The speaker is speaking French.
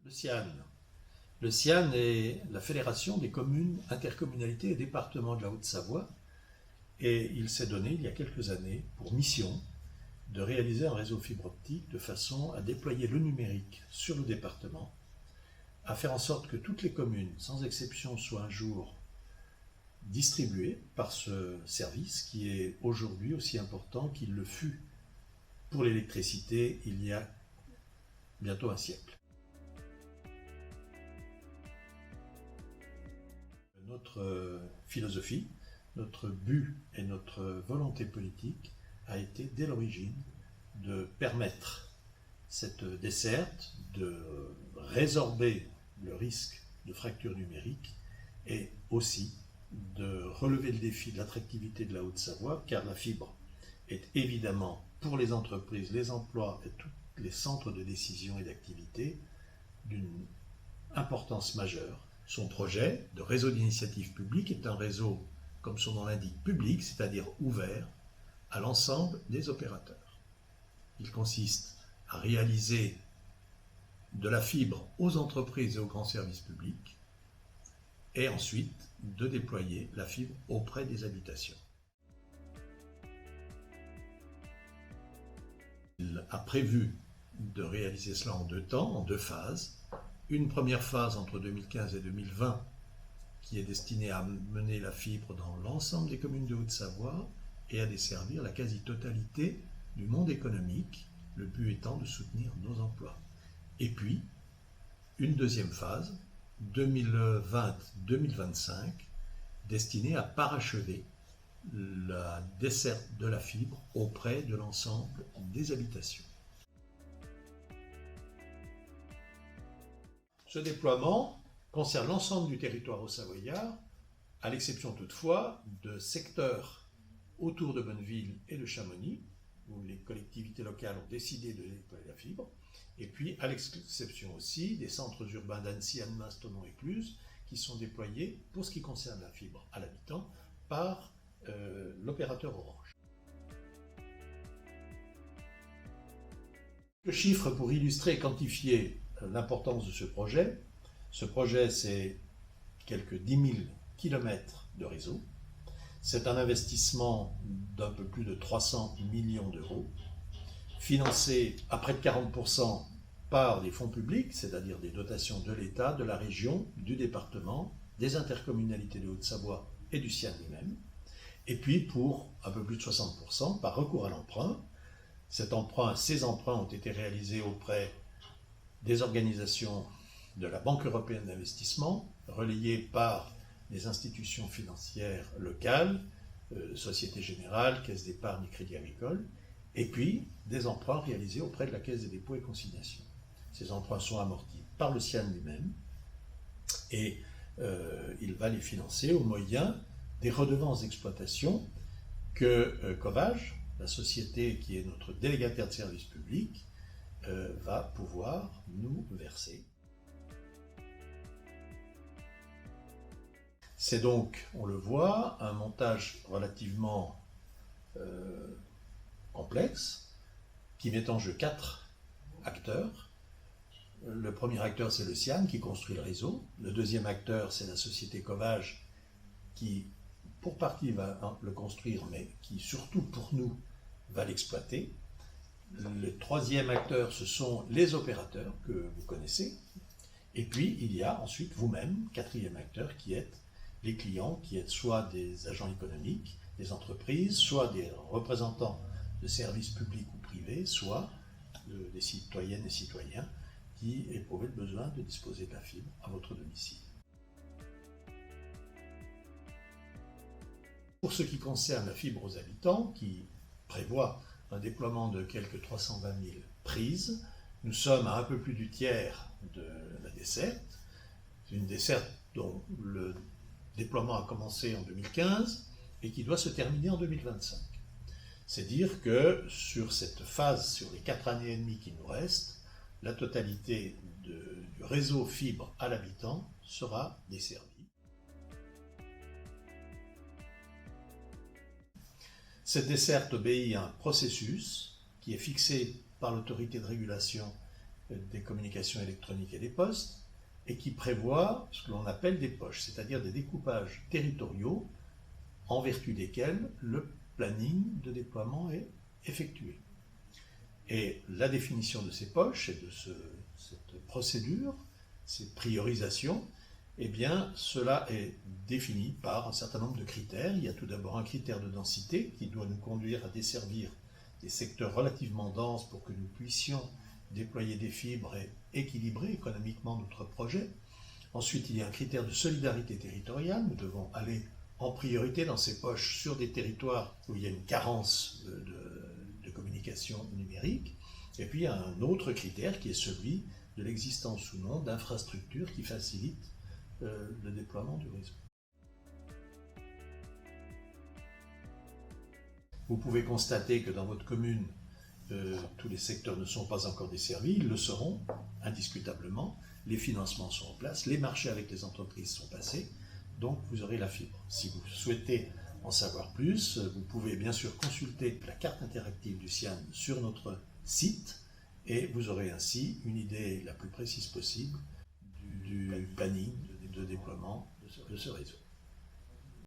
Le CIAN. Le CIAN est la Fédération des communes, intercommunalités et départements de la Haute-Savoie, et il s'est donné il y a quelques années pour mission de réaliser un réseau fibre optique de façon à déployer le numérique sur le département, à faire en sorte que toutes les communes, sans exception, soient un jour distribuées par ce service qui est aujourd'hui aussi important qu'il le fut pour l'électricité il y a bientôt un siècle. Notre philosophie, notre but et notre volonté politique a été dès l'origine de permettre cette desserte, de résorber le risque de fracture numérique et aussi de relever le défi de l'attractivité de la Haute-Savoie, car la fibre est évidemment pour les entreprises, les emplois et tous les centres de décision et d'activité d'une importance majeure. Son projet de réseau d'initiative publique est un réseau, comme son nom l'indique, public, c'est-à-dire ouvert à l'ensemble des opérateurs. Il consiste à réaliser de la fibre aux entreprises et aux grands services publics et ensuite de déployer la fibre auprès des habitations. Il a prévu de réaliser cela en deux temps, en deux phases. Une première phase entre 2015 et 2020 qui est destinée à mener la fibre dans l'ensemble des communes de Haute-Savoie et à desservir la quasi-totalité du monde économique, le but étant de soutenir nos emplois. Et puis, une deuxième phase, 2020-2025, destinée à parachever la desserte de la fibre auprès de l'ensemble des habitations. Ce déploiement concerne l'ensemble du territoire haut-savoyard, à l'exception toutefois de secteurs autour de Bonneville et de Chamonix, où les collectivités locales ont décidé de déployer la fibre, et puis à l'exception aussi des centres urbains d'Annecy, Annemasse, Thonon-Écluse, qui sont déployés, pour ce qui concerne la fibre à l'habitant, par l'opérateur Orange. Quelques chiffres pour illustrer et quantifier l'importance de ce projet. Ce projet, c'est quelques 10 000 km de réseau. C'est un investissement d'un peu plus de 300 millions d'euros, financé à près de 40% par des fonds publics, c'est-à-dire des dotations de l'État, de la région, du département, des intercommunalités de Haute-Savoie et du CIAN lui-même, et puis pour un peu plus de 60% par recours à l'emprunt. Ces emprunts ont été réalisés auprès des organisations de la Banque européenne d'investissement, relayées par des institutions financières locales, Société Générale, Caisse d'épargne et Crédit Agricole, et puis des emprunts réalisés auprès de la Caisse des dépôts et consignations. Ces emprunts sont amortis par le CIAN lui-même, et il va les financer au moyen des redevances d'exploitation que Covage, la société qui est notre délégataire de service public, va pouvoir nous verser. C'est donc, on le voit, un montage relativement complexe qui met en jeu 4 acteurs. Le premier acteur, c'est le CIAN qui construit le réseau. Le deuxième acteur, c'est la société Covage qui, pour partie, va le construire, mais qui, surtout pour nous, va l'exploiter. Le troisième acteur, ce sont les opérateurs que vous connaissez. Et puis, il y a ensuite vous-même, quatrième acteur, qui êtes les clients, qui êtes soit des agents économiques, des entreprises, soit des représentants de services publics ou privés, soit des citoyennes et citoyens qui éprouvent le besoin de disposer de la fibre à votre domicile. Pour ce qui concerne la fibre aux habitants, qui prévoit un déploiement de quelques 320 000 prises, nous sommes à un peu plus du tiers de la desserte. C'est une desserte dont le déploiement a commencé en 2015 et qui doit se terminer en 2025. C'est dire que sur cette phase, sur les 4 années et demie qui nous restent, la totalité du réseau fibre à l'habitant sera desservie. Cette desserte obéit à un processus qui est fixé par l'autorité de régulation des communications électroniques et des postes, et qui prévoit ce que l'on appelle des poches, c'est-à-dire des découpages territoriaux en vertu desquels le planning de déploiement est effectué. Et la définition de ces poches et de cette procédure, cette priorisation, eh bien, cela est défini par un certain nombre de critères. Il y a tout d'abord un critère de densité qui doit nous conduire à desservir des secteurs relativement denses pour que nous puissions déployer des fibres et équilibrer économiquement notre projet. Ensuite, il y a un critère de solidarité territoriale. Nous devons aller en priorité dans ces poches sur des territoires où il y a une carence de communication numérique. Et puis, il y a un autre critère qui est celui de l'existence ou non d'infrastructures qui facilitent le déploiement du réseau. Vous pouvez constater que dans votre commune, tous les secteurs ne sont pas encore desservis, ils le seront indiscutablement, les financements sont en place, les marchés avec les entreprises sont passés, donc vous aurez la fibre. Si vous souhaitez en savoir plus, vous pouvez bien sûr consulter la carte interactive du CIAN sur notre site et vous aurez ainsi une idée la plus précise possible du planning de déploiement de ce réseau.